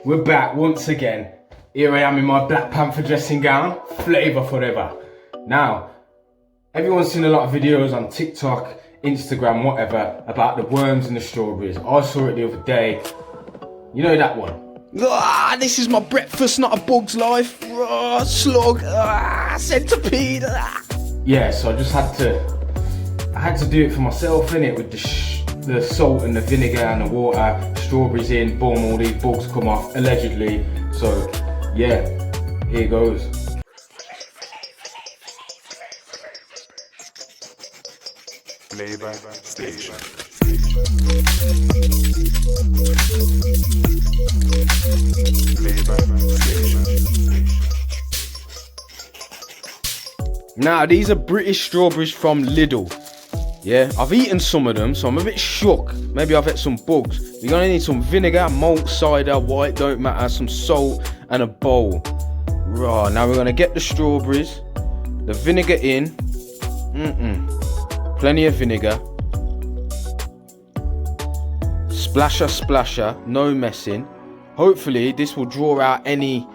We're back once again. Here I am in my Black Panther dressing gown, flavour forever. Now, everyone's seen a lot of videos on TikTok, Instagram, whatever, about the worms and the strawberries. I saw it the other day. You know that one? This is my breakfast, not a bug's life. Slug, centipede. Yeah, so I just had to do it for myself, innit, with the salt and the vinegar and the water, strawberries in, boom, all these bugs come off, allegedly. So, yeah, here goes. Flavor Station. Now, these are British strawberries from Lidl. Yeah, I've eaten some of them, so I'm a bit shook. Maybe I've had some bugs. You're gonna need some vinegar, malt, cider, white, don't matter, some salt, and a bowl. Right, now we're gonna get the strawberries, the vinegar in. Plenty of vinegar. Splasher, no messing. Hopefully this will draw out any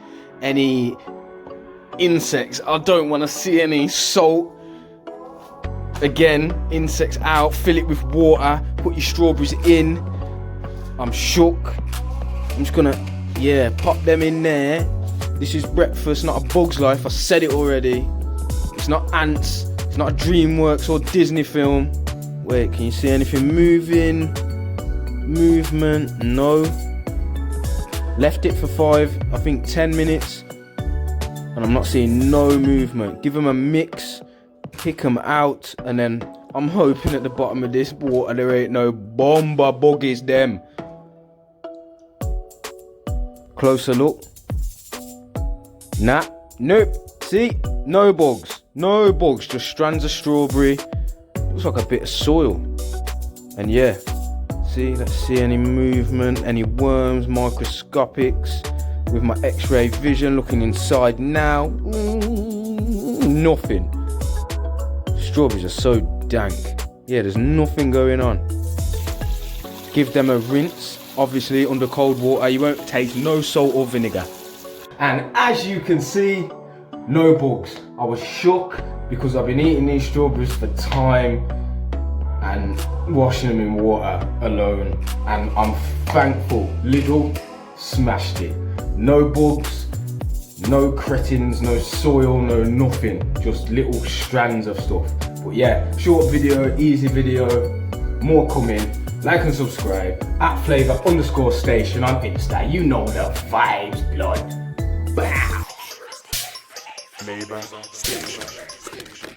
insects. I don't want to see any salt. Again, insects out. Fill it with water. Put your strawberries in. I'm shook. I'm just gonna, pop them in there. This is breakfast, not a bug's life. I said it already. It's not ants. It's not a DreamWorks or Disney film. Wait, can you see anything moving? Movement? No. Left it for 10 minutes. And I'm not seeing no movement. Give them a mix. Pick them out. And then I'm hoping at the bottom of this water there ain't no bomber buggies them. Closer look. Nah. Nope. See? No bugs. No bugs. Just strands of strawberry. Looks like a bit of soil. And yeah. See? Let's see any movement. Any worms. Microscopics. With my x-ray vision looking inside now. Nothing. Strawberries are so dank. Yeah, there's nothing going on. Give them a rinse. Obviously under cold water. You won't taste no salt or vinegar. And as you can see, no bugs. I was shook because I've been eating these strawberries for time and washing them in water alone. And I'm thankful Lidl smashed it. No bugs, no cretins, no soil, no nothing. Just little strands of stuff. But yeah, short video, easy video, more coming. Like and subscribe at Flavour_Station on Insta. You know the vibes, blood. Bow. Flavor Station.